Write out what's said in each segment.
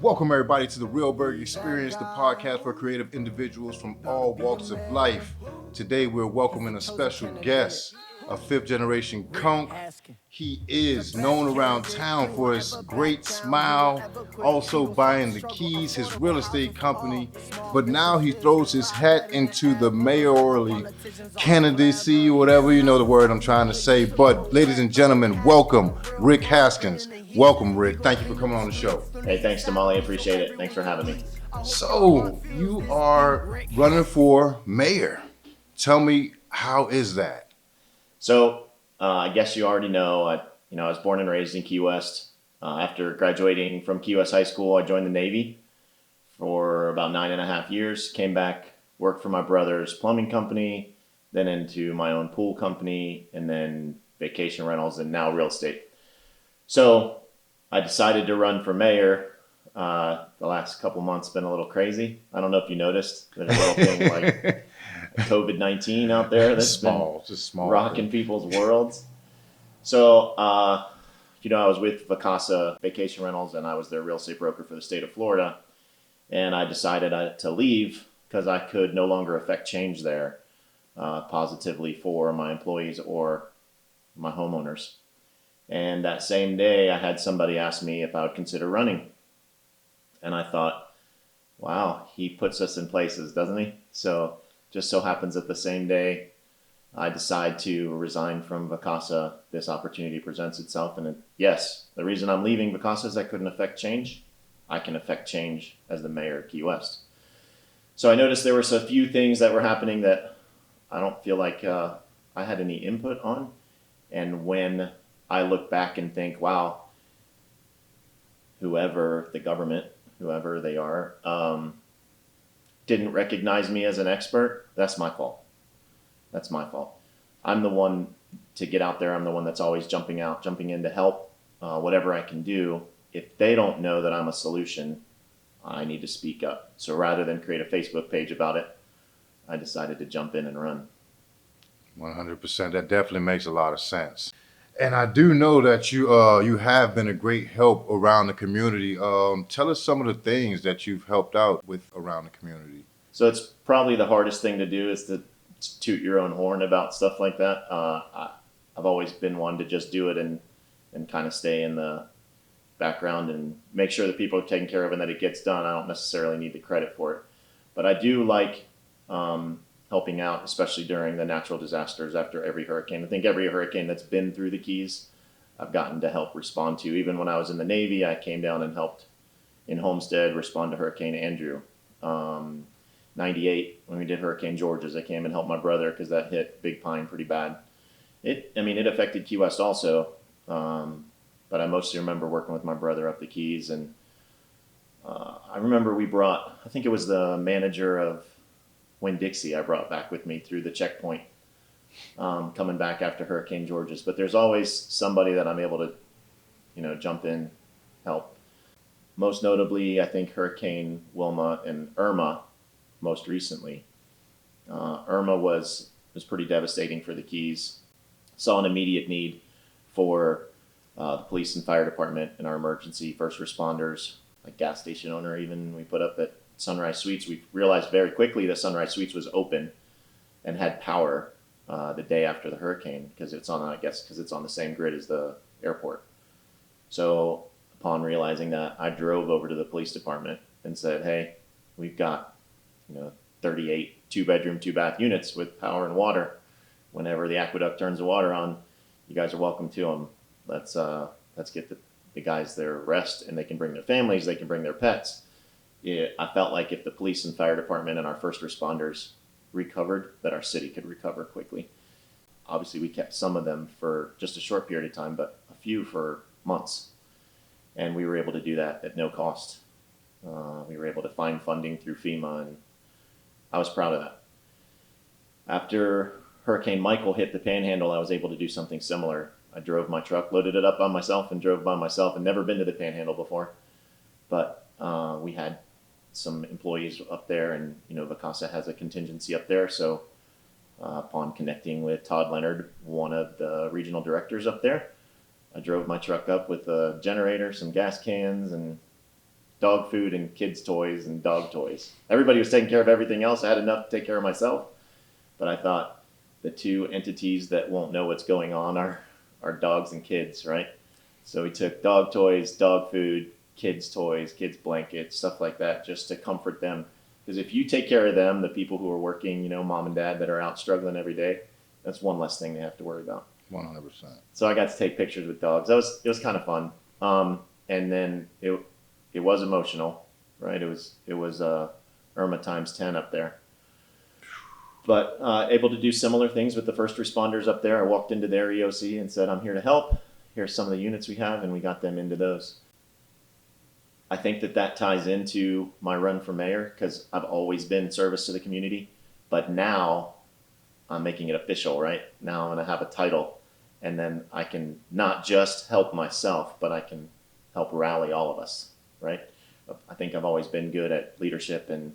Welcome everybody to the Realberg Experience, the podcast for creative individuals from all walks of life. Today we're welcoming a special guest, a fifth generation conch. He is known around town for his great smile, also buying the keys, his real estate company, but now he throws his hat into the mayorally candidacy, whatever, you know the word I'm trying to say. But ladies and gentlemen, welcome Rick Haskins. Welcome, Rick. Thank you for coming on the show. Hey, thanks, Damali. Appreciate it. Thanks for having me. So, you are running for mayor. Tell me, how is that? So, I guess you already know, I was born and raised in Key West. After graduating from Key West High School, I joined the Navy for about 9.5 years. Came back, worked for my brother's plumbing company, then into my own pool company, and then vacation rentals, and now real estate. So, I decided to run for mayor. The last couple months been a little crazy. I don't know if you noticed. There's a little thing like COVID-19 out there that's small rocking people's worlds. So, I was with Vacasa Vacation Rentals, and I was their real estate broker for the state of Florida. And I decided to leave because I could no longer affect change there positively for my employees or my homeowners. And that same day, I had somebody ask me if I would consider running. And I thought, wow, he puts us in places, doesn't he? So just so happens that the same day I decide to resign from Vacasa, this opportunity presents itself. And yes, the reason I'm leaving Vacasa is I couldn't affect change. I can affect change as the mayor of Key West. So I noticed there were a few things that were happening that I don't feel like I had any input on. And when I look back and think, wow, whoever the government, whoever they are, didn't recognize me as an expert, that's my fault. That's my fault. I'm the one to get out there. I'm the one that's always jumping in to help, whatever I can do. If they don't know that I'm a solution, I need to speak up. So rather than create a Facebook page about it, I decided to jump in and run. 100%. That definitely makes a lot of sense. And I do know that you have been a great help around the community. Tell us some of the things that you've helped out with around the community. So it's probably the hardest thing to do is to toot your own horn about stuff like that. I've always been one to just do it and kind of stay in the background and make sure that people are taken care of and that it gets done. I don't necessarily need the credit for it. But I do like helping out, especially during the natural disasters after every hurricane. I think every hurricane that's been through the Keys, I've gotten to help respond to. Even when I was in the Navy, I came down and helped in Homestead respond to Hurricane Andrew. 98, when we did Hurricane Georges, I came and helped my brother because that hit Big Pine pretty bad. It affected Key West also, but I mostly remember working with my brother up the Keys. And I remember I think it was the manager of Winn-Dixie I brought back with me through the checkpoint coming back after Hurricane Georges. But there's always somebody that I'm able to, jump in, help. Most notably, I think Hurricane Wilma and Irma most recently. Irma was pretty devastating for the Keys. Saw an immediate need for the police and fire department and our emergency first responders, like gas station owner even, we put up at Sunrise Suites. We realized very quickly that Sunrise Suites was open and had power the day after the hurricane because it's on the same grid as the airport. So upon realizing that, I drove over to the police department and said, hey, we've got 38 2-bedroom, 2-bath units with power and water. Whenever the aqueduct turns the water on, you guys are welcome to them. Let's get the guys their rest, and they can bring their families, they can bring their pets. I felt like if the police and fire department and our first responders recovered, that our city could recover quickly. Obviously, we kept some of them for just a short period of time, but a few for months. And we were able to do that at no cost. We were able to find funding through FEMA, and I was proud of that. After Hurricane Michael hit the Panhandle, I was able to do something similar. I drove my truck, loaded it up by myself, and drove by myself, and never been to the Panhandle before. But we had some employees up there, and Vacasa has a contingency up there. So upon connecting with Todd Leonard, one of the regional directors up there, I drove my truck up with a generator, some gas cans, and dog food and kids toys and dog toys. Everybody was taking care of everything else. I had enough to take care of myself, but I thought the two entities that won't know what's going on are dogs and kids, right? So we took dog toys, dog food, kids toys, kids blankets, stuff like that, just to comfort them. Because if you take care of them, the people who are working, mom and dad that are out struggling every day, that's one less thing they have to worry about. 100%. So I got to take pictures with dogs. It was kind of fun. And then it was emotional, right? It was Irma times 10 up there. But able to do similar things with the first responders up there. I walked into their EOC and said, I'm here to help. Here's some of the units we have, and we got them into those. I think that ties into my run for mayor, because I've always been service to the community, but now I'm making it official, right? Now I'm going to have a title, and then I can not just help myself, but I can help rally all of us, right? I think I've always been good at leadership and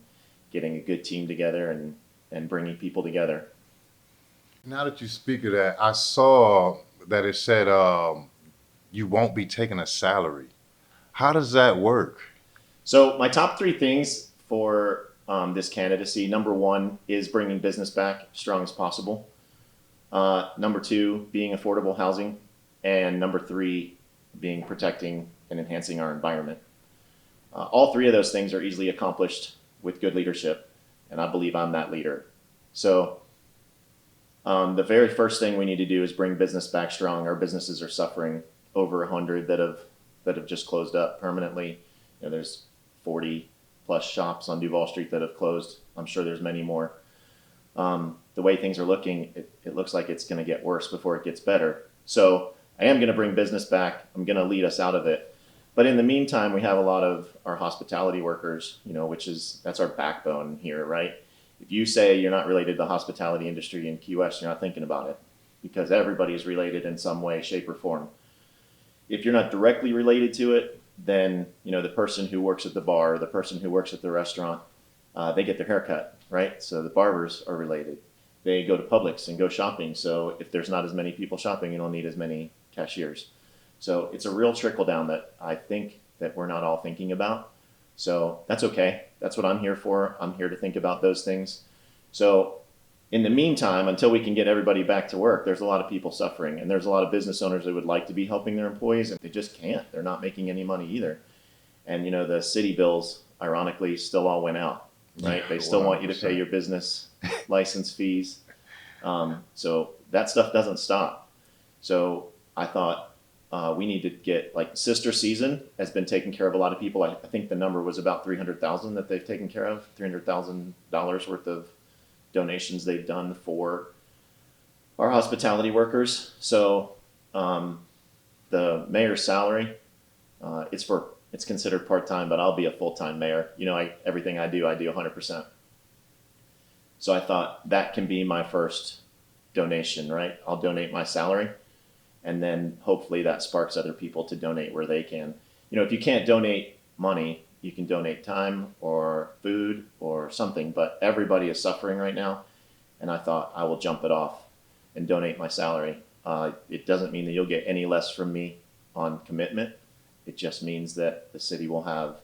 getting a good team together and bringing people together. Now that you speak of that, I saw that it said you won't be taking a salary. How does that work? So my top three things for this candidacy, number one is bringing business back strong as possible. Number two, being affordable housing. And number three, being protecting and enhancing our environment. All three of those things are easily accomplished with good leadership, and I believe I'm that leader. So the very first thing we need to do is bring business back strong. Our businesses are suffering. Over 100 that have just closed up permanently. There's 40 plus shops on Duval Street that have closed. I'm sure there's many more. The way things are looking, it looks like it's going to get worse before it gets better. So I am going to bring business back. I'm going to lead us out of it. But in the meantime, we have a lot of our hospitality workers, that's our backbone here, right? If you say you're not related to the hospitality industry in Key West, you're not thinking about it, because everybody is related in some way, shape, or form. If you're not directly related to it, then the person who works at the bar, the person who works at the restaurant, they get their hair cut, right? So the barbers are related. They go to Publix and go shopping. So if there's not as many people shopping, you don't need as many cashiers. So it's a real trickle down that I think that we're not all thinking about. So that's okay. That's what I'm here for. I'm here to think about those things. So in the meantime, until we can get everybody back to work, there's a lot of people suffering, and there's a lot of business owners that would like to be helping their employees, and they just can't. They're not making any money either. And the city bills, ironically, still all went out, right? They still want you to pay your business license fees. So that stuff doesn't stop. So I thought we need to get, like, sister season has been taking care of a lot of people. I think the number was about 300,000 that they've taken care of, $300,000 worth of donations they've done for our hospitality workers. So the mayor's salary, it's considered part-time, but I'll be a full-time mayor. Everything I do 100%. So I thought that can be my first donation, right? I'll donate my salary, and then hopefully that sparks other people to donate where they can. If you can't donate money, you can donate time or food or something, but everybody is suffering right now. And I thought I will jump it off and donate my salary. It doesn't mean that you'll get any less from me on commitment. It just means that the city will have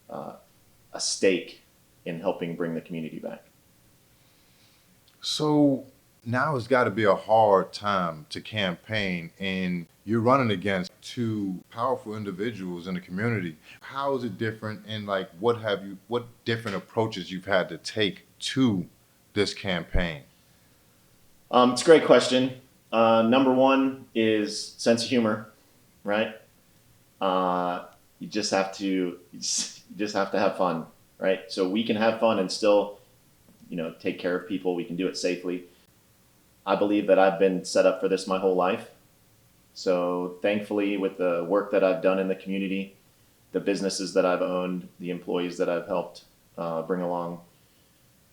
a stake in helping bring the community back. So now it's got to be a hard time to campaign, and you're running against two powerful individuals in the community. How is it different, and what different approaches you've had to take to this campaign? It's a great question. Number one is sense of humor, right? You just have to have fun, right? So we can have fun and still, take care of people. We can do it safely. I believe that I've been set up for this my whole life. So thankfully, with the work that I've done in the community, the businesses that I've owned, the employees that I've helped bring along,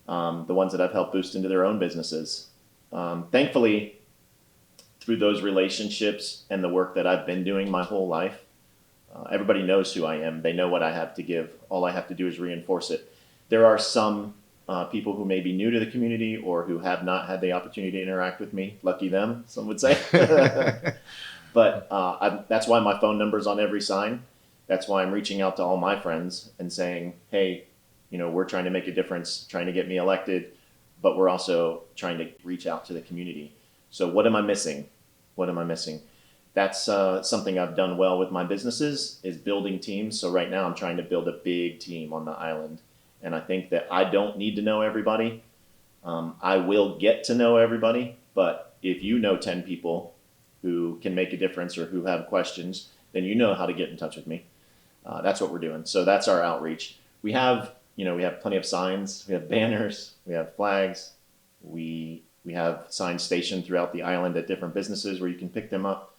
the ones that I've helped boost into their own businesses. Thankfully, through those relationships and the work that I've been doing my whole life, everybody knows who I am. They know what I have to give. All I have to do is reinforce it. There are some people who may be new to the community or who have not had the opportunity to interact with me. Lucky them, some would say. But that's why my phone number's on every sign. That's why I'm reaching out to all my friends and saying, hey, we're trying to make a difference, trying to get me elected, but we're also trying to reach out to the community. So what am I missing? What am I missing? That's something I've done well with my businesses, is building teams. So right now I'm trying to build a big team on the island. And I think that I don't need to know everybody. I will get to know everybody, but if you know 10 people who can make a difference or who have questions, then you know how to get in touch with me. That's what we're doing. So that's our outreach. We have plenty of signs, we have banners, we have flags, we have signs stationed throughout the island at different businesses where you can pick them up.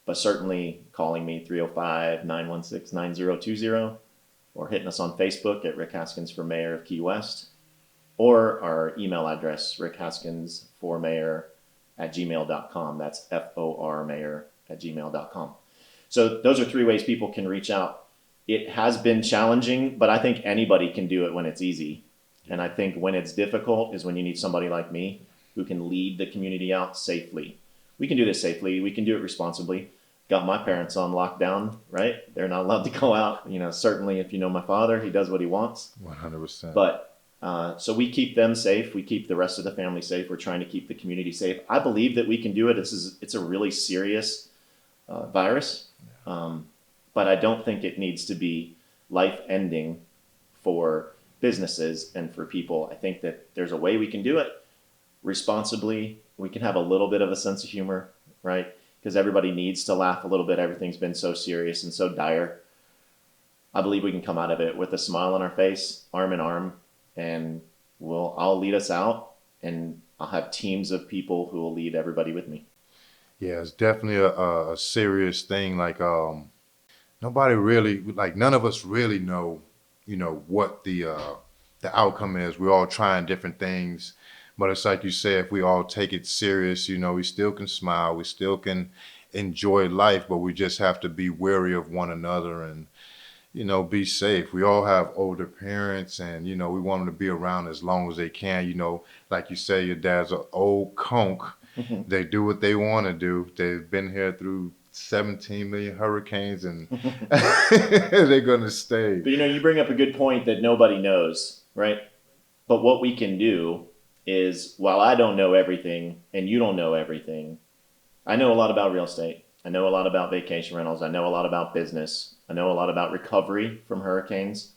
But certainly calling me 305-916-9020 or hitting us on Facebook at Rick Haskins for Mayor of Key West, or our email address, rickhaskinsformayor@gmail.com. That's FORmayor@gmail.com. So those are 3 ways people can reach out. It has been challenging, but I think anybody can do it when it's easy. And I think when it's difficult is when you need somebody like me who can lead the community out safely. We can do this safely. We can do it responsibly. Got my parents on lockdown, right? They're not allowed to go out. Certainly if you know my father, he does what he wants. 100%. But so we keep them safe. We keep the rest of the family safe. We're trying to keep the community safe. I believe that we can do it. It's a really serious virus. But I don't think it needs to be life-ending for businesses and for people. I think that there's a way we can do it responsibly. We can have a little bit of a sense of humor, right? Because everybody needs to laugh a little bit. Everything's been so serious and so dire. I believe we can come out of it with a smile on our face, arm in arm, and I'll lead us out, and I'll have teams of people who will lead everybody with me. Yeah, it's definitely a serious thing. Like, nobody really, like, none of us really know, what the outcome is. We're all trying different things, but it's like you say, if we all take it serious, we still can smile, we still can enjoy life, but we just have to be wary of one another and, be safe. We all have older parents, and, we want them to be around as long as they can. Like you say, your dad's an old conch. They do what they want to do. They've been here through 17 million hurricanes, and they're going to stay. But you bring up a good point that nobody knows, right? But what we can do is, while I don't know everything and you don't know everything, I know a lot about real estate. I know a lot about vacation rentals. I know a lot about business. I know a lot about recovery from hurricanes.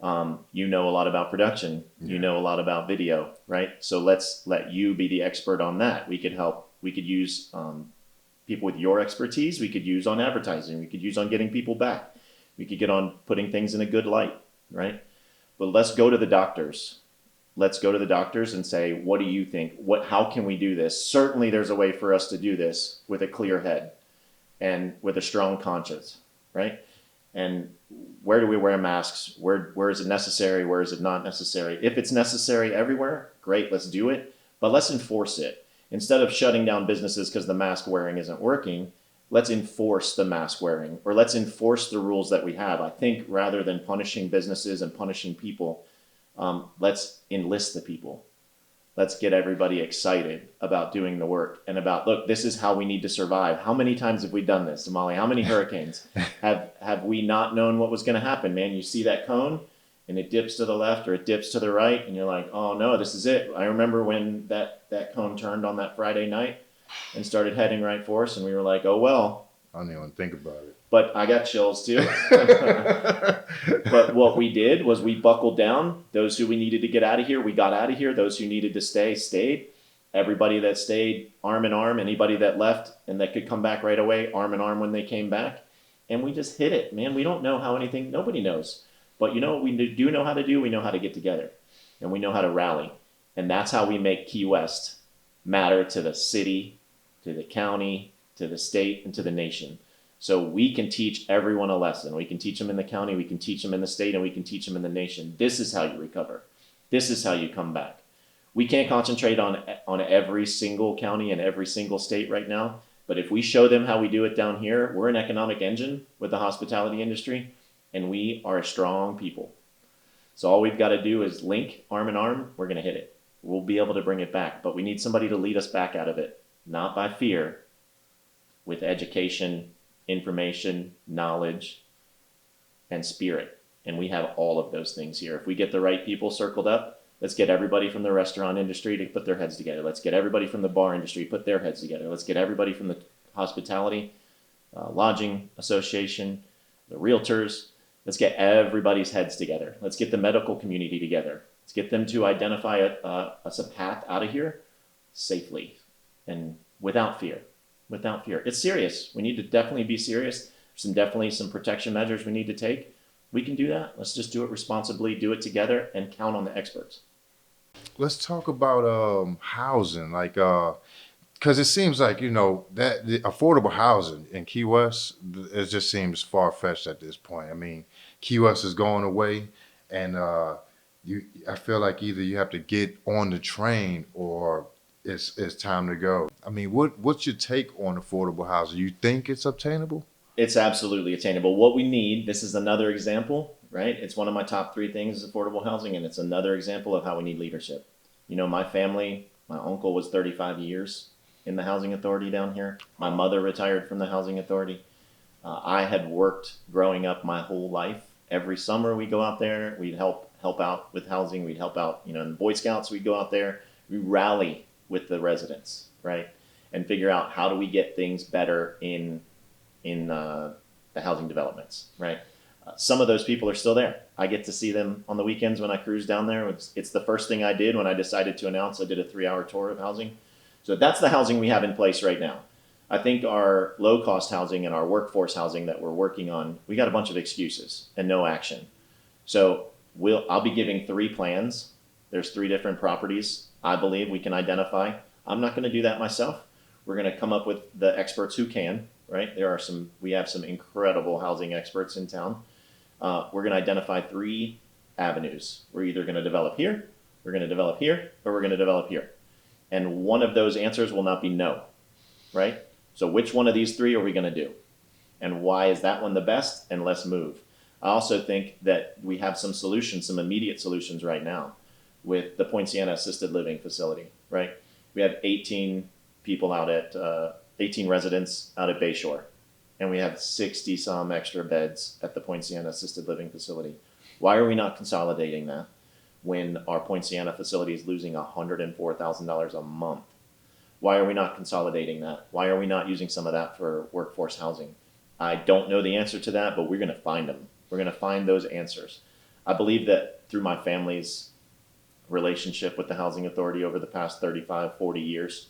You know a lot about production. You know a lot about video, right? So let's let you be the expert on that. We could help. We could use people with your expertise. We could use on advertising. We could use on getting people back. We could get on putting things in a good light, right? But let's go to the doctors. Let's go to the doctors and say, what do you think? How can we do this? Certainly there's a way for us to do this with a clear head and with a strong conscience, right? And where do we wear masks? Where is it necessary? Where is it not necessary? If it's necessary everywhere, great, let's do it. But let's enforce it. Instead of shutting down businesses because the mask wearing isn't working, let's enforce the mask wearing, or let's enforce the rules that we have. I think rather than punishing businesses and punishing people, let's enlist the people. Let's get everybody excited about doing the work and about, look, this is how we need to survive. How many times have we done this, Somali? How many hurricanes have we not known what was going to happen, man? You see that cone and it dips to the left or it dips to the right and you're like, oh no, this is it. I remember when that cone turned on that Friday night and started heading right for us and we were like, oh well. I don't even think about it. But I got chills too. But what we did was we buckled down. Those who we needed to get out of here, we got out of here. Those who needed to stay, stayed. Everybody that stayed, arm in arm. Anybody that left and that could come back right away, arm in arm when they came back. And we just hit it, man. We don't know how anything, nobody knows. But what we do know how to do? We know how to get together. And we know how to rally. And that's how we make Key West matter to the city, to the county, to the state, and to the nation. So we can teach everyone a lesson. We can teach them in the county, we can teach them in the state, and we can teach them in the nation. This is how you recover. This is how you come back. We can't concentrate on every single county and every single state right now. But if we show them how we do it down here, we're an economic engine with the hospitality industry, and we are a strong people. So all we've got to do is link arm in arm. We're going to hit it. We'll be able to bring it back. But we need somebody to lead us back out of it, not by fear, with education, information, knowledge, and spirit. And we have all of those things here. If we get the right people circled up, let's get everybody from the restaurant industry to put their heads together. Let's get everybody from the bar industry to put their heads together. Let's get everybody from the hospitality, lodging association, the realtors. Let's get everybody's heads together. Let's get the medical community together. Let's get them to identify us a path out of here safely and without fear. Without fear. It's serious. We need to definitely be serious. Definitely some protection measures we need to take. We can do that. Let's just do it responsibly, do it together, and count on the experts. Let's talk about housing, like because it seems like that the affordable housing in Key West, it just seems far fetched at this point. I mean, Key West is going away, and I feel like either you have to get on the train or it's time to go. I mean, what's your take on affordable housing? You think it's obtainable? It's absolutely attainable. What we need, this is another example, right? It's one of my top three things is affordable housing, and it's another example of how we need leadership. My family, my uncle was 35 years in the housing authority down here. My mother retired from the housing authority. I had worked growing up my whole life. Every summer we go out there, we'd help out with housing. We'd help out, in the Boy Scouts, we'd go out there. We rally with the residents, right? And figure out how do we get things better in the housing developments, right? Some of those people are still there. I get to see them on the weekends when I cruise down there. It's the first thing I did when I decided to announce I did a 3-hour tour of housing. So that's the housing we have in place right now. I think our low-cost housing and our workforce housing that we're working on, we got a bunch of excuses and no action. So I'll be giving 3 plans. There's 3 different properties I believe we can identify. I'm not going to do that myself. We're going to come up with the experts who can, right? We have some incredible housing experts in town. We're going to identify 3 avenues. We're either going to develop here, we're going to develop here, or we're going to develop here. And one of those answers will not be no, right? So which one of these 3 are we going to do? And why is that one the best? And let's move. I also think that we have some solutions, some immediate solutions right now with the Point Siena Assisted Living Facility, right? We have 18 people out at 18 residents out at Bayshore, and we have 60 some extra beds at the Point Siena Assisted Living Facility. Why are we not consolidating that when our Point Siena facility is losing $104,000 a month? Why are we not consolidating that? Why are we not using some of that for workforce housing? I don't know the answer to that, but we're going to find them. We're going to find those answers. I believe that through my family's relationship with the housing authority over the past 35, 40 years,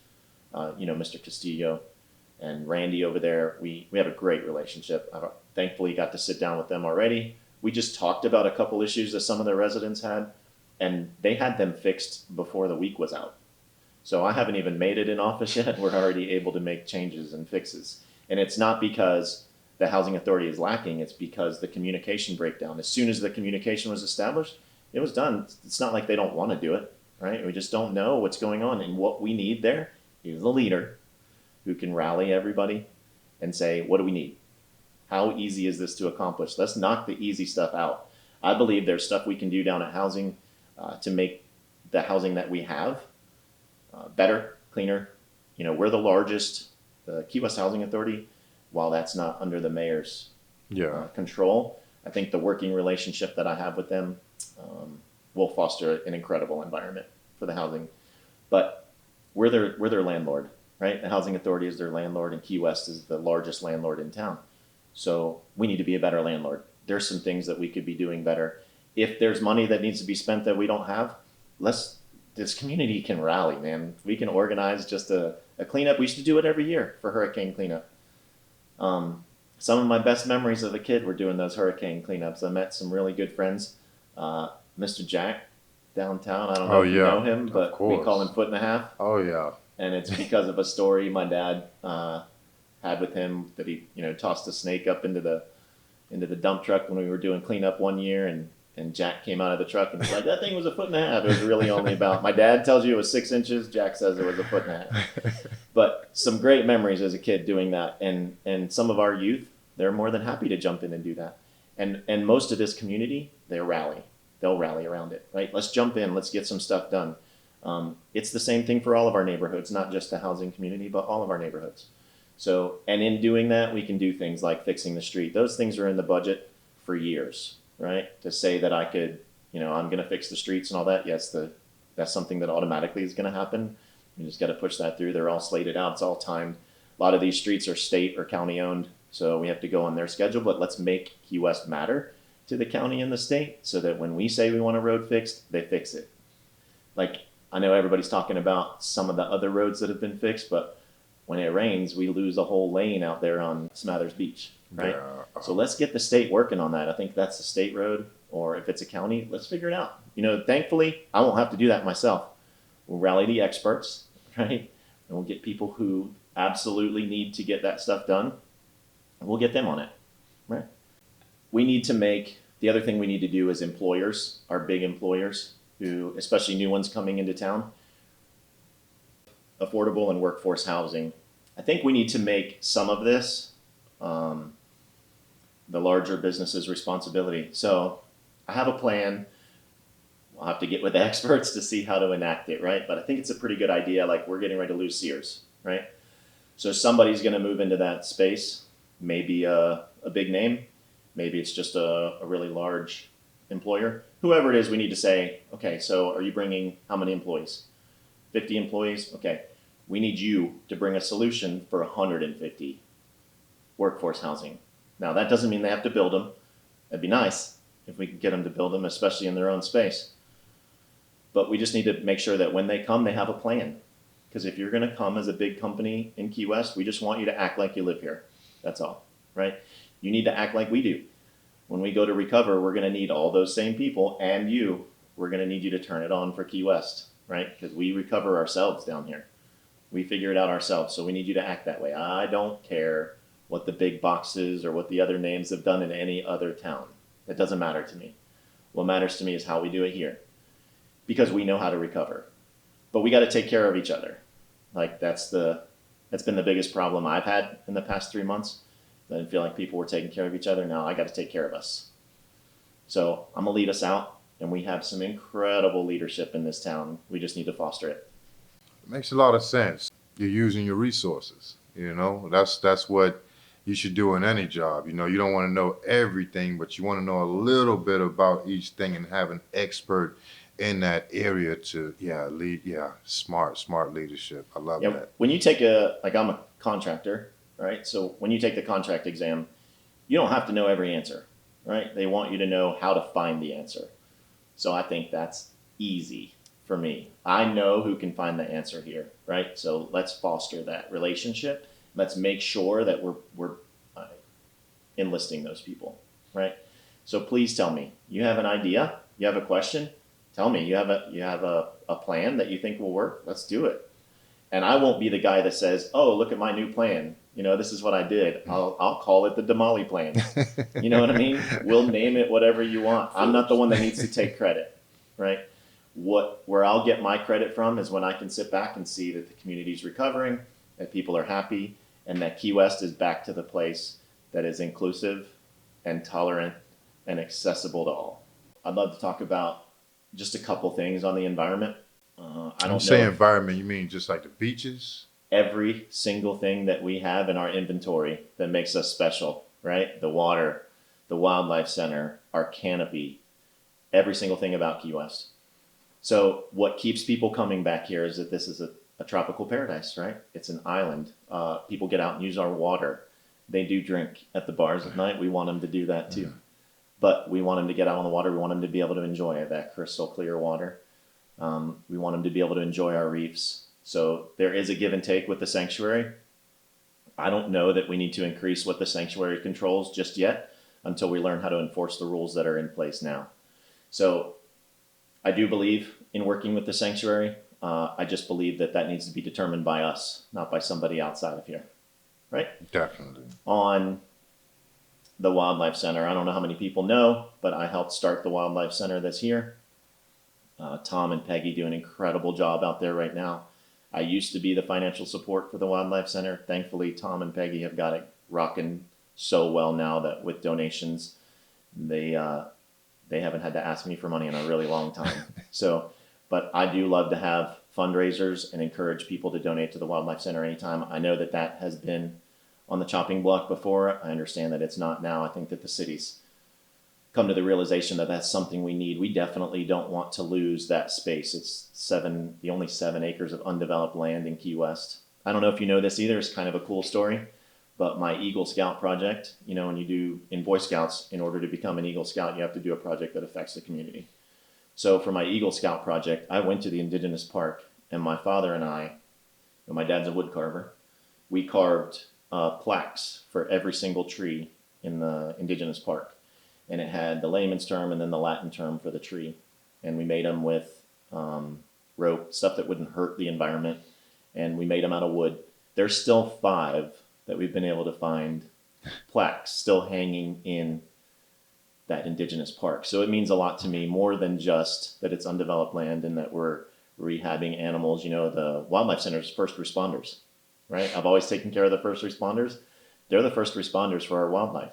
Mr. Castillo and Randy over there, we have a great relationship. I thankfully got to sit down with them already. We just talked about a couple issues that some of the residents had, and they had them fixed before the week was out. So I haven't even made it in office yet. We're already able to make changes and fixes. And it's not because the housing authority is lacking, it's because the communication breakdown. As soon as the communication was established, it was done. It's not like they don't want to do it, right? We just don't know what's going on. And what we need there is a leader who can rally everybody and say, what do we need? How easy is this to accomplish? Let's knock the easy stuff out. I believe there's stuff we can do down at housing to make the housing that we have better, cleaner. We're the largest, the Key West Housing Authority, while that's not under the mayor's control. I think the working relationship that I have with them will foster an incredible environment for the housing. But we're their landlord, right? The housing authority is their landlord, and Key West is the largest landlord in town. So we need to be a better landlord. There's some things that we could be doing better. If there's money that needs to be spent that we don't have, this community can rally, man. We can organize just a cleanup. We used to do it every year for hurricane cleanup. Some of my best memories of a kid were doing those hurricane cleanups. I met some really good friends. Mr. Jack downtown. I don't know if you know him, but we call him Foot and a Half. Oh yeah. And it's because of a story my dad had with him that he tossed a snake up into the dump truck when we were doing cleanup one year, and Jack came out of the truck and was like, that thing was a foot and a half. It was really only about, my dad tells you it was 6 inches. Jack says it was a foot and a half. But some great memories as a kid doing that. And some of our youth, they're more than happy to jump in and do that. And most of this community, they'll rally around it, right? Let's jump in, let's get some stuff done. It's the same thing for all of our neighborhoods, not just the housing community, but all of our neighborhoods. So, and in doing that, we can do things like fixing the street. Those things are in the budget for years, right? To say that I could, I'm going to fix the streets and all that. Yes, that's something that automatically is going to happen. You just got to push that through. They're all slated out. It's all timed. A lot of these streets are state or county owned, so we have to go on their schedule. But let's make Key West matter to the county and the state so that when we say we want a road fixed, they fix it. Like, I know everybody's talking about some of the other roads that have been fixed, but when it rains, we lose a whole lane out there on Smathers Beach, right? Yeah. So let's get the state working on that. I think that's a state road, or if it's a county, let's figure it out. Thankfully, I won't have to do that myself. We'll rally the experts, right? And we'll get people who absolutely need to get that stuff done. And we'll get them on it, right? The other thing we need to do is employers, our big employers, who, especially new ones coming into town, affordable and workforce housing. I think we need to make some of this the larger business's responsibility. So I have a plan. I'll have to get with the experts to see how to enact it, right? But I think it's a pretty good idea. Like, we're getting ready to lose Sears, right? So somebody's going to move into that space, maybe a big name, maybe it's just a really large employer. Whoever it is, we need to say, okay, so are you bringing how many employees? 50 employees? Okay. We need you to bring a solution for 150 workforce housing. Now, that doesn't mean they have to build them. That'd be nice if we could get them to build them, especially in their own space. But we just need to make sure that when they come, they have a plan. Because if you're going to come as a big company in Key West, we just want you to act like you live here. That's all, right? You need to act like we do. When we go to recover, we're going to need all those same people, and we're going to need you to turn it on for Key West, right? Because we recover ourselves down here. We figure it out ourselves, so we need you to act that way. I don't care what the big boxes or what the other names have done in any other town. That doesn't matter to me. What matters to me is how we do it here, because we know how to recover. But we got to take care of each other. Like, that's been the biggest problem I've had in the past 3 months. I didn't feel like people were taking care of each other. Now I got to take care of us. So I'm gonna lead us out, and we have some incredible leadership in this town. We just need to foster it. It makes a lot of sense. You're using your resources. That's what you should do in any job. You don't want to know everything, but you want to know a little bit about each thing and have an expert in that area to lead. Smart leadership. I love that. When you take I'm a contractor, right? So when you take the contract exam, you don't have to know every answer, right? They want you to know how to find the answer. So I think that's easy for me. I know who can find the answer here, right? So let's foster that relationship. Let's make sure that we're enlisting those people, right? So please tell me, you have an idea, you have a question, tell me you have a plan that you think will work. Let's do it. And I won't be the guy that says, "Oh, look at my new plan. This is what I did." I'll call it the Damali plan. You know what I mean? We'll name it whatever you want. I'm not the one that needs to take credit, right? Where I'll get my credit from is when I can sit back and see that the community's recovering, that people are happy, and that Key West is back to the place that is inclusive and tolerant and accessible to all. I'd love to talk about just a couple things on the environment. I don't say know environment, you mean just like the beaches? every single thing that we have in our inventory that makes us special, right? The water, the wildlife center, our canopy, every single thing about Key West. So what keeps people coming back here is that this is a tropical paradise, right? It's an island. People get out and use our water. They do drink at the bars at night. We want them to do that too. But we want them to get out on the water. We want them to be able to enjoy that crystal clear water. We want them to be able to enjoy our reefs. So there is a give and take with the sanctuary. I don't know that we need to increase what the sanctuary controls just yet until we learn how to enforce the rules that are in place now. So I do believe in working with the sanctuary. I just believe that needs to be determined by us, not by somebody outside of here, right? Definitely. On the Wildlife Center, I don't know how many people know, but I helped start the Wildlife Center that's here. Tom and Peggy do an incredible job out there right now. I used to be the financial support for the Wildlife Center. Thankfully, Tom and Peggy have got it rocking so well now that with donations, they haven't had to ask me for money in a really long time. But I do love to have fundraisers and encourage people to donate to the Wildlife Center anytime. I know that has been on the chopping block before. I understand that it's not now. I think that the city's come to the realization that that's something we need. We definitely don't want to lose that space. It's the only 7 acres of undeveloped land in Key West. I don't know if you know this either. It's kind of a cool story, but my Eagle Scout project, when you do in Boy Scouts, in order to become an Eagle Scout, you have to do a project that affects the community. So for my Eagle Scout project, I went to the Indigenous Park, and my father and I, and my dad's a wood carver, we carved plaques for every single tree in the Indigenous Park. And it had the layman's term and then the Latin term for the tree. And we made them with rope, stuff that wouldn't hurt the environment. And we made them out of wood. There's still 5 that we've been able to find plaques still hanging in that Indigenous Park. So it means a lot to me, more than just that it's undeveloped land and that we're rehabbing animals. The Wildlife Center is first responders, right? I've always taken care of the first responders. They're the first responders for our wildlife.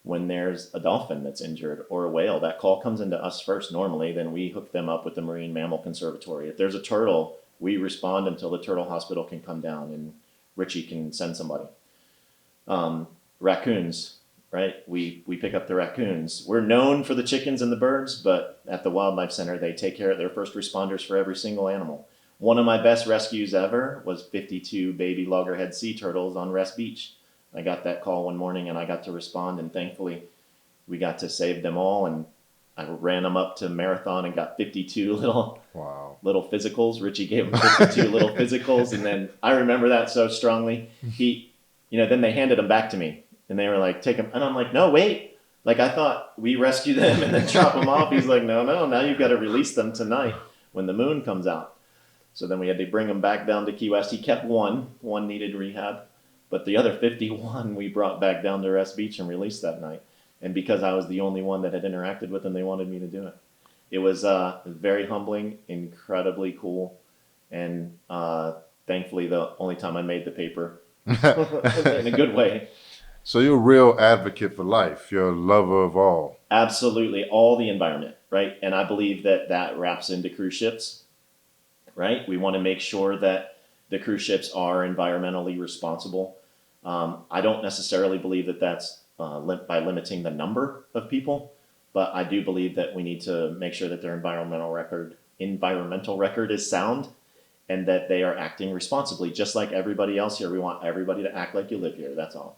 When there's a dolphin that's injured or a whale, that call comes into us first normally, then we hook them up with the Marine Mammal Conservatory. If there's a turtle, we respond until the turtle hospital can come down and Richie can send somebody. Raccoons, right? We pick up the raccoons. We're known for the chickens and the birds, but at the Wildlife Center, they take care of their first responders for every single animal. One of my best rescues ever was 52 baby loggerhead sea turtles on Rest Beach. I got that call one morning and I got to respond, and thankfully we got to save them all. And I ran them up to Marathon and got 52 little physicals. Richie gave them 52 little physicals. And then I remember that so strongly. Then they handed them back to me and they were like, take them. And I'm like, no, wait. Like, I thought we rescue them and then drop them off. He's like, no, now you've got to release them tonight when the moon comes out. So then we had to bring them back down to Key West. He kept one needed rehab. But the other 51 we brought back down to Rest Beach and released that night. And because I was the only one that had interacted with them, they wanted me to do it. It was very humbling, incredibly cool, and thankfully the only time I made the paper in a good way. So you're a real advocate for life. You're a lover of all. Absolutely. All the environment, right? And I believe that wraps into cruise ships, right? We want to make sure that the cruise ships are environmentally responsible. I don't necessarily believe that that's by limiting the number of people, but I do believe that we need to make sure that their environmental record is sound and that they are acting responsibly, just like everybody else here. We want everybody to act like you live here. That's all.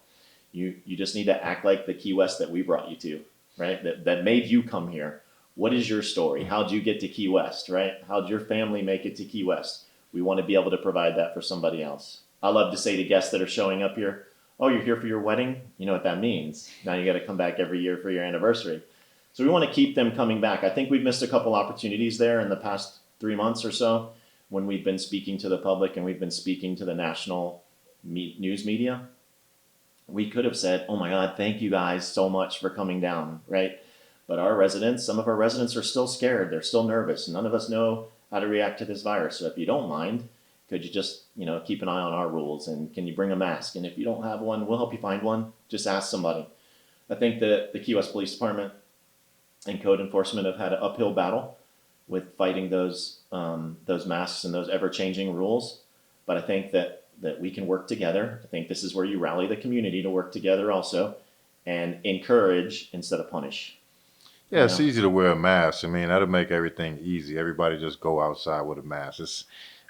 You just need to act like the Key West that we brought you to, right? That made you come here. What is your story? How'd you get to Key West, right? How'd your family make it to Key West? We want to be able to provide that for somebody else. I love to say to guests that are showing up here, oh, you're here for your wedding? You know what that means. Now you got to come back every year for your anniversary. So we want to keep them coming back. I think we've missed a couple opportunities there in the past 3 months or so when we've been speaking to the public and we've been speaking to the national news media. We could have said, oh my God, thank you guys so much for coming down, right? But some of our residents are still scared. They're still nervous. None of us know how to react to this virus. So if you don't mind, could you just, keep an eye on our rules, and can you bring a mask? And if you don't have one, we'll help you find one. Just ask somebody. I think that the Key West Police Department and code enforcement have had an uphill battle with fighting those masks and those ever-changing rules. But I think that we can work together. I think this is where you rally the community to work together also and encourage instead of punish. Yeah, it's easy to wear a mask. I mean, that'll make everything easy. Everybody just go outside with a mask.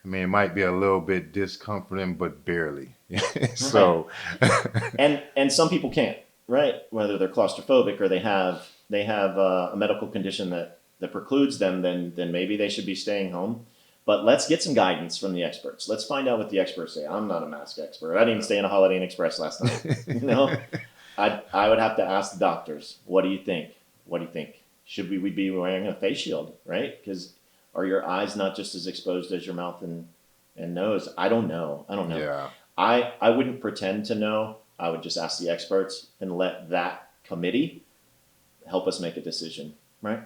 It might be a little bit discomforting, but barely. So, and some people can't, right? Whether they're claustrophobic or they have a medical condition that precludes them, then maybe they should be staying home. But let's get some guidance from the experts. Let's find out what the experts say. I'm not a mask expert. I didn't even stay in a Holiday Inn Express last night. I would have to ask the doctors. What do you think? What do you think? Should we be wearing a face shield, right? Because are your eyes not just as exposed as your mouth and nose? I don't know. Yeah. I wouldn't pretend to know. I would just ask the experts and let that committee help us make a decision, right?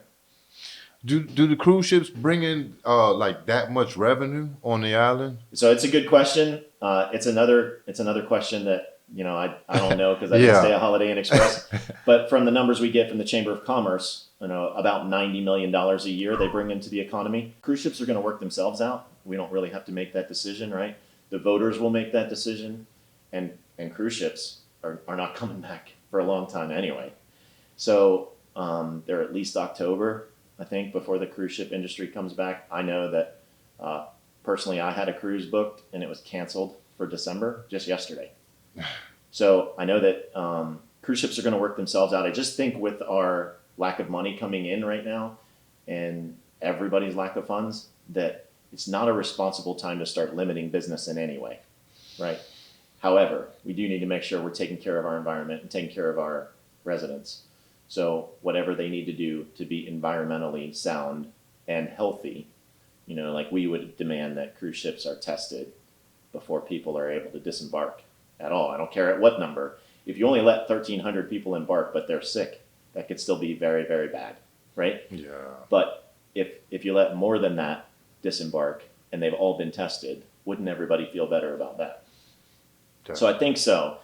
Do the cruise ships bring in like that much revenue on the island? So it's a good question. It's another question that I don't know because I didn't stay at Holiday Inn Express. But from the numbers we get from the Chamber of Commerce, about $90 million a year they bring into the economy. Cruise ships are going to work themselves out. We don't really have to make that decision, right? The voters will make that decision, and cruise ships are not coming back for a long time anyway. So They're at least October, I think, before the cruise ship industry comes back. I know that personally, I had a cruise booked and it was canceled for December just yesterday. So I know that cruise ships are going to work themselves out. I just think with our lack of money coming in right now and everybody's lack of funds, that it's not a responsible time to start limiting business in any way, right? However, we do need to make sure we're taking care of our environment and taking care of our residents. So whatever they need to do to be environmentally sound and healthy, like we would demand that cruise ships are tested before people are able to disembark at all. I don't care at what number. If you only let 1,300 people embark, but they're sick, that could still be very, very bad, right? Yeah. But if you let more than that disembark and they've all been tested, wouldn't everybody feel better about that? Definitely. So I think so.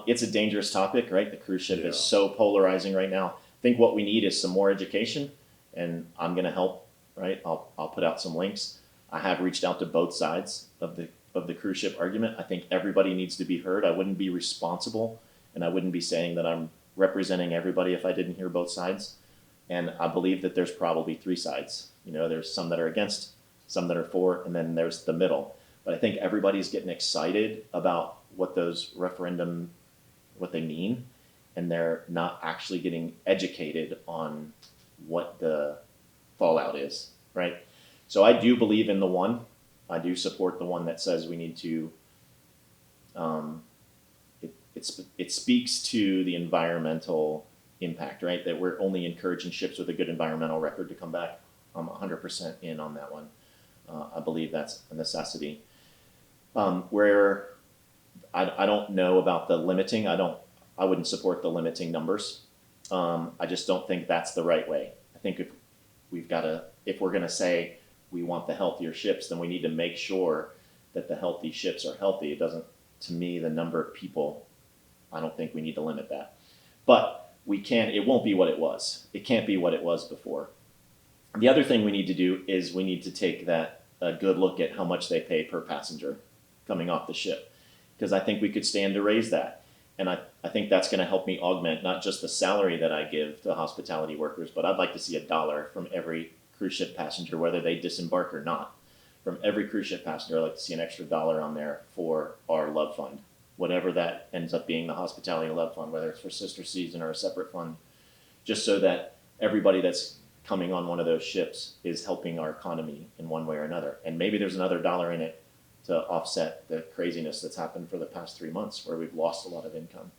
It's a dangerous topic, right? The cruise ship is so polarizing right now. I think what we need is some more education, and I'm going to help, right? I'll put out some links. I have reached out to both sides of the cruise ship argument. I think everybody needs to be heard. I wouldn't be responsible, and I wouldn't be saying that I'm representing everybody if I didn't hear both sides. And I believe that there's probably three sides. There's some that are against, some that are for, and then there's the middle. But I think everybody's getting excited about what those referendum, what they mean, and they're not actually getting educated on what the fallout is, right? So I do believe in the one. I do support the one that says we need to, it speaks to the environmental impact, right? That we're only encouraging ships with a good environmental record to come back. I'm 100% in on that one. I believe that's a necessity. Where I don't know about the limiting. I wouldn't support the limiting numbers. I just don't think that's the right way. I think if we're going to say we want the healthier ships, then we need to make sure that the healthy ships are healthy. It doesn't, to me, the number of people, I don't think we need to limit that. But it won't be what it was. It can't be what it was before. The other thing we need to do is we need to take a good look at how much they pay per passenger coming off the ship. Because I think we could stand to raise that. And I think that's going to help me augment not just the salary that I give to hospitality workers, but I'd like to see $1 from every cruise ship passenger, whether they disembark or not. From every cruise ship passenger, I'd like to see an extra $1 on there for our love fund. Whatever that ends up being, the hospitality love fund, whether it's for sister season or a separate fund, just so that everybody that's coming on one of those ships is helping our economy in one way or another. And maybe there's another $1 in it to offset the craziness that's happened for the past 3 months where we've lost a lot of income.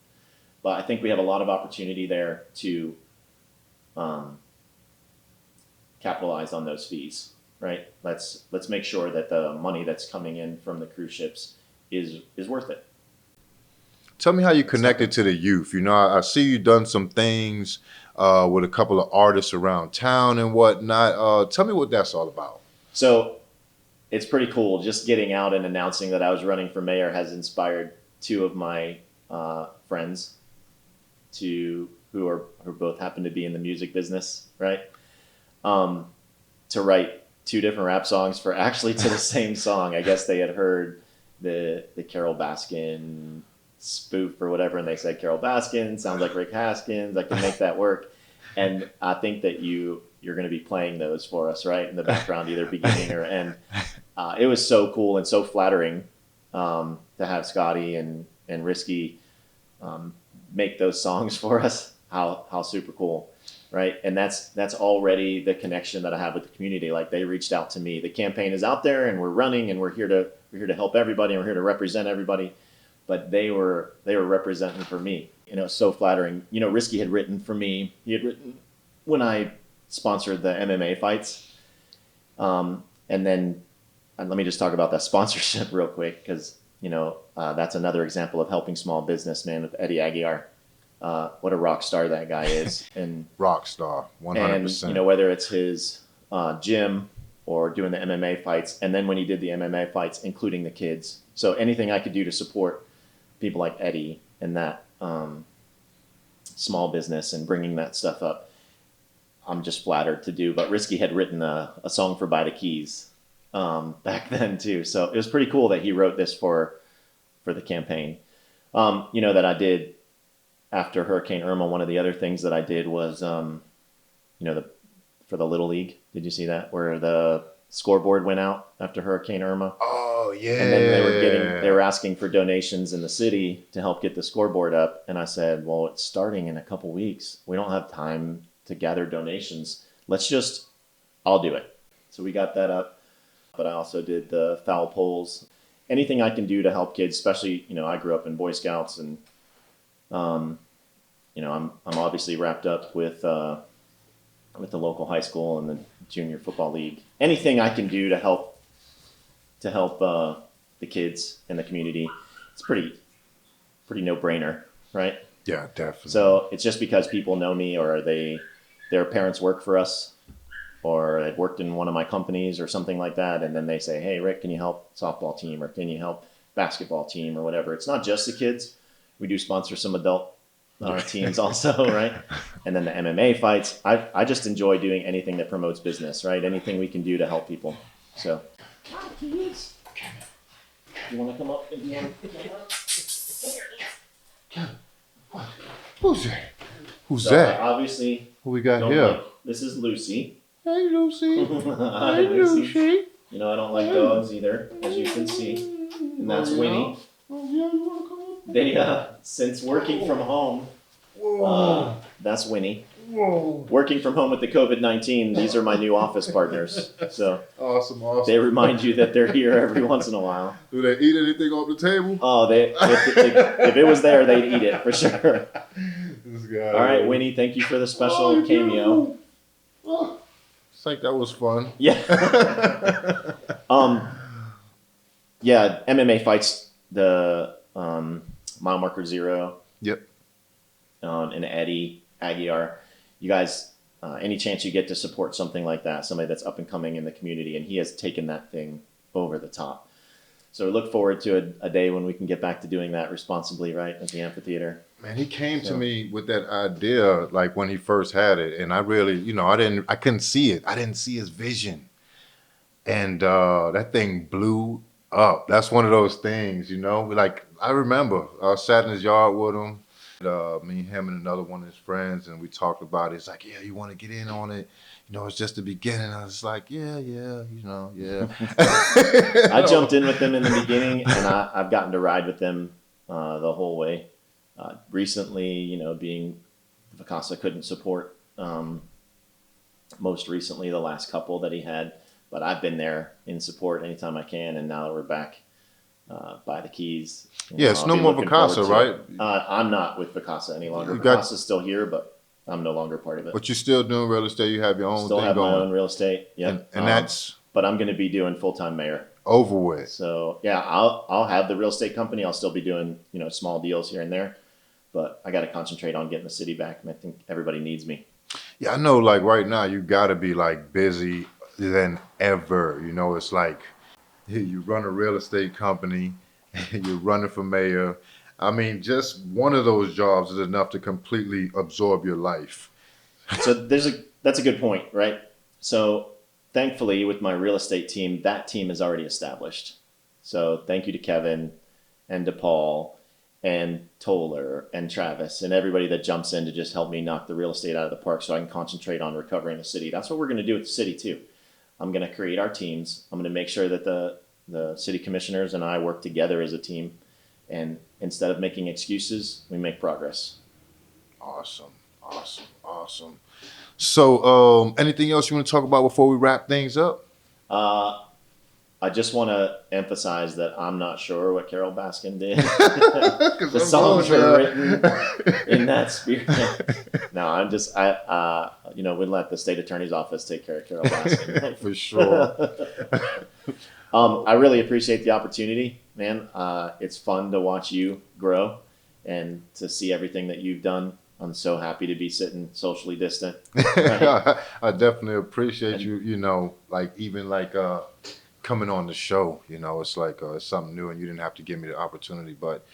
But I think we have a lot of opportunity there to capitalize on those fees, right? Let's make sure that the money that's coming in from the cruise ships is worth it. Tell me how you connected to the youth. I see you done some things with a couple of artists around town and whatnot. Tell me what that's all about. So it's pretty cool. Just getting out and announcing that I was running for mayor has inspired two of my friends who both happen to be in the music business, right? To write two different rap songs to the same song. I guess they had heard the Carol Baskin spoof or whatever, and they said Carol Baskin sounds like Rick Haskins. I can make that work. And I think that you're going to be playing those for us, right, in the background, either beginning or end. It was so cool and so flattering to have Scotty and Risky make those songs for us. How super cool, right? And that's already the connection that I have with the community. Like, they reached out to me. The campaign is out there, and we're running, and we're here to help everybody, and we're here to represent everybody. But they were representing for me. So flattering. Risky had written for me. He had written when I sponsored the MMA fights. And then let me just talk about that sponsorship real quick, because that's another example of helping small business, man, with Eddie Aguiar. What a rock star that guy is. And rock star, 100%. And whether it's his gym or doing the MMA fights, and then when he did the MMA fights, including the kids. So anything I could do to support people like Eddie and that small business and bringing that stuff up, I'm just flattered to do. But Risky had written a song for By the Keys back then too. So it was pretty cool that he wrote this for the campaign. That I did after Hurricane Irma, one of the other things that I did was, for the Little League. Did you see that? Where the scoreboard went out after Hurricane Irma? Oh yeah. And then they were asking for donations in the city to help get the scoreboard up. And I said, well, it's starting in a couple weeks. We don't have time to gather donations. I'll do it. So we got that up. But I also did the foul poles. Anything I can do to help kids, especially, I grew up in Boy Scouts, and I'm obviously wrapped up with the local high school and the junior football league. Anything I can do to help the kids in the community, it's pretty no-brainer, right? Yeah, definitely. So it's just because people know me, or their parents work for us, or they've worked in one of my companies or something like that, and then they say, hey, Rick, can you help softball team, or can you help basketball team, or whatever. It's not just the kids. We do sponsor some adult teams also, right? And then the MMA fights. I just enjoy doing anything that promotes business, right? Anything we can do to help people. So, hi, kids. You want to come up? Who's that? Who's So, that? Obviously, Who we got here? This is Lucy. Hey, Lucy. Hi, Hey, Lucy. Lucy. I don't like dogs either, as you can see. And that's Winnie. Oh, yeah, you want to come up? They, since working from home, that's Winnie. Whoa. Working from home with the COVID-19, these are my new office partners. So Awesome. they remind you that they're here every once in a while. Do they eat anything off the table? Oh, if it was there, they'd eat it for sure. This guy. All right, Winnie, thank you for the special cameo. Oh, it's like that was fun. Yeah. Yeah, MMA fights, the mile marker 0. Yep. And Eddie Aguiar. You guys, any chance you get to support something like that, somebody that's up and coming in the community, and he has taken that thing over the top. So we look forward to a day when we can get back to doing that responsibly, right, at the amphitheater. Man, he came to me with that idea, like when he first had it, and I really, I couldn't see it. I didn't see his vision, and that thing blew up. That's one of those things, Like I remember, I sat in his yard with him, me, him, and another one of his friends, and we talked about it. It's like, yeah, you want to get in on it? It's just the beginning. I was like, yeah. I jumped in with them in the beginning, and I've gotten to ride with them the whole way. Recently, being Vacasa couldn't support most recently the last couple that he had, but I've been there in support anytime I can, and now that we're back by the Keys. It's no more Vacasa, right? I'm not with Vacasa any longer. Vacasa's still here, but I'm no longer part of it. But you're still doing real estate. You have your own still thing have going. my own real estate. Yep. And that's but I'm going to be doing full-time mayor. Over with. So yeah, I'll have the real estate company. I'll still be doing small deals here and there, but I got to concentrate on getting the city back. And I think everybody needs me. Yeah, I know. Like right now, you got to be like busy than ever. It's like you run a real estate company, and you're running for mayor. I mean, just one of those jobs is enough to completely absorb your life. So that's a good point, right? So thankfully, with my real estate team, that team is already established. So thank you to Kevin and to Paul and Toller and Travis and everybody that jumps in to just help me knock the real estate out of the park so I can concentrate on recovering the city. That's what we're going to do with the city too. I'm going to create our teams. I'm going to make sure that the city commissioners and I work together as a team. And instead of making excuses, we make progress. Awesome. So, anything else you want to talk about before we wrap things up? I just want to emphasize that I'm not sure what Carol Baskin did. The songs were written in that spirit. No, we'd let the state attorney's office take care of Carol Baskin. For sure. I really appreciate the opportunity, man. It's fun to watch you grow and to see everything that you've done. I'm so happy to be sitting socially distant. Right? I definitely appreciate you, coming on the show. It's like it's something new and you didn't have to give me the opportunity, but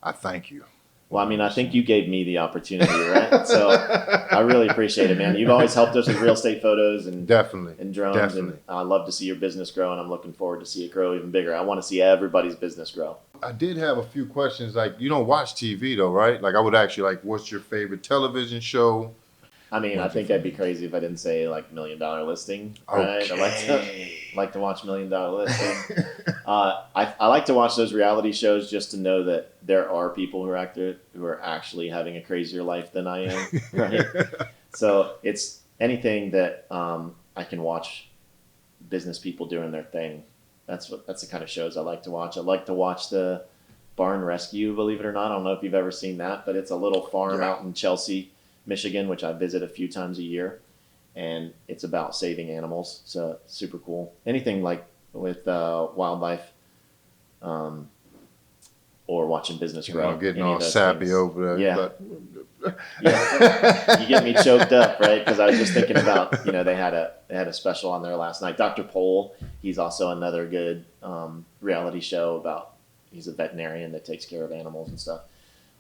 I thank you. Well, I mean, I think you gave me the opportunity, right? So I really appreciate it, man. You've always helped us with real estate photos and Definitely. and drones, Definitely. and I love to see your business grow, and I'm looking forward to see it grow even bigger. I want to see everybody's business grow. I did have a few questions. Like, you don't watch TV though, right? Like, I would ask you, like, what's your favorite television show? I mean, I think I'd be crazy if I didn't say like $1 Million Listing, right? Okay. I like to watch $1 Million Listing. I like to watch those reality shows just to know that there are people who are actually having a crazier life than I am, right? So it's anything that I can watch business people doing their thing. That's the kind of shows I like to watch. I like to watch the Barn Rescue, believe it or not. I don't know if you've ever seen that, but it's a little farm out in Chelsea, Michigan, which I visit a few times a year, and it's about saving animals. So super cool. Anything like with wildlife, or watching business grow. Getting all sappy things. Over there. Yeah. Yeah. You get me choked up, right? Because I was just thinking about, they had a special on there last night. Dr. Pole, he's also another good reality show about, he's a veterinarian that takes care of animals and stuff.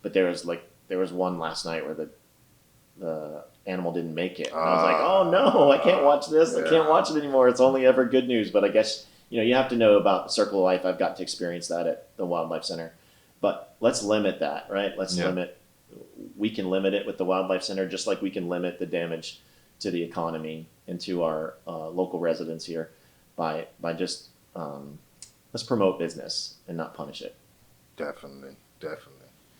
But there was one last night where the animal didn't make it. And I was like, oh no, I can't watch this. I can't watch it anymore. It's only ever good news. But I guess, you have to know about the Circle of Life. I've got to experience that at the Wildlife Center. But let's limit that, right? We can limit it with the Wildlife Center, just like we can limit the damage to the economy and to our local residents here by just, let's promote business and not punish it. Definitely.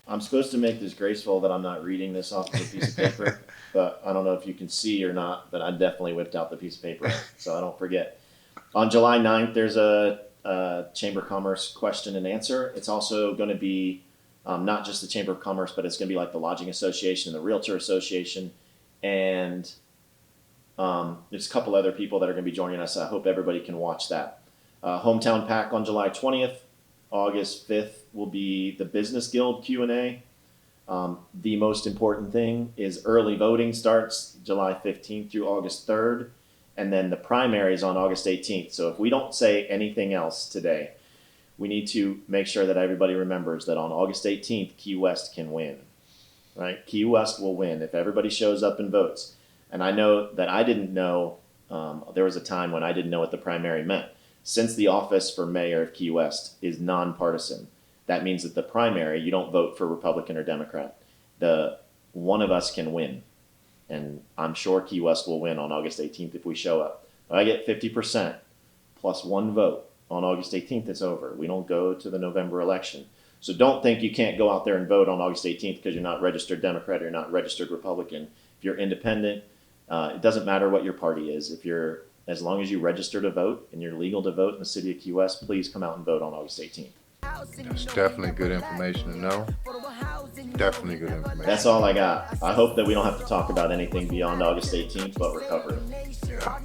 I'm supposed to make this graceful that I'm not reading this off of a piece of paper, but I don't know if you can see or not, but I definitely whipped out the piece of paper so I don't forget. On July 9th, there's a Chamber of Commerce question and answer. It's also going to be not just the Chamber of Commerce, but it's going to be like the Lodging Association and the Realtor Association. And there's a couple other people that are going to be joining us. I hope everybody can watch that. Hometown Pack on July 20th. August 5th will be the Business Guild Q&A. The most important thing is early voting starts July 15th through August 3rd. And then the primary is on August 18th. So if we don't say anything else today, we need to make sure that everybody remembers that on August 18th, Key West can win, right? Key West will win if everybody shows up and votes. And I know that I didn't know, there was a time when I didn't know what the primary meant. Since the office for mayor of Key West is nonpartisan, that means that the primary, you don't vote for Republican or Democrat. One of us can win. And I'm sure Key West will win on August 18th if we show up. If I get 50% plus one vote on August 18th, it's over. We don't go to the November election. So don't think you can't go out there and vote on August 18th because you're not registered Democrat or you're not registered Republican. If you're independent, it doesn't matter what your party is. As long as you register to vote and you're legal to vote in the city of Key West, please come out and vote on August 18th. That's definitely good information to know. Definitely good information. That's all I got. I hope that we don't have to talk about anything beyond August 18th, but recovery. Yeah.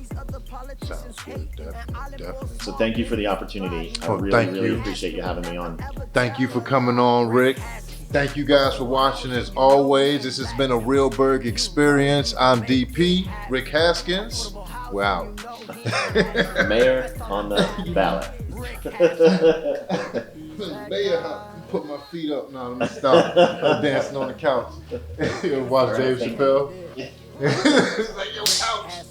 Sounds good. Definitely. So thank you for the opportunity. I really appreciate you having me on. Thank you for coming on, Rick. Thank you guys for watching as always. This has been a Realberg Experience. I'm DP, Rick Haskins. We're out. Mayor on the ballot. Mayor, put my feet up now. Let me stop. I'm dancing on the couch. Watch Dave Chappelle. It's like, yo, couch.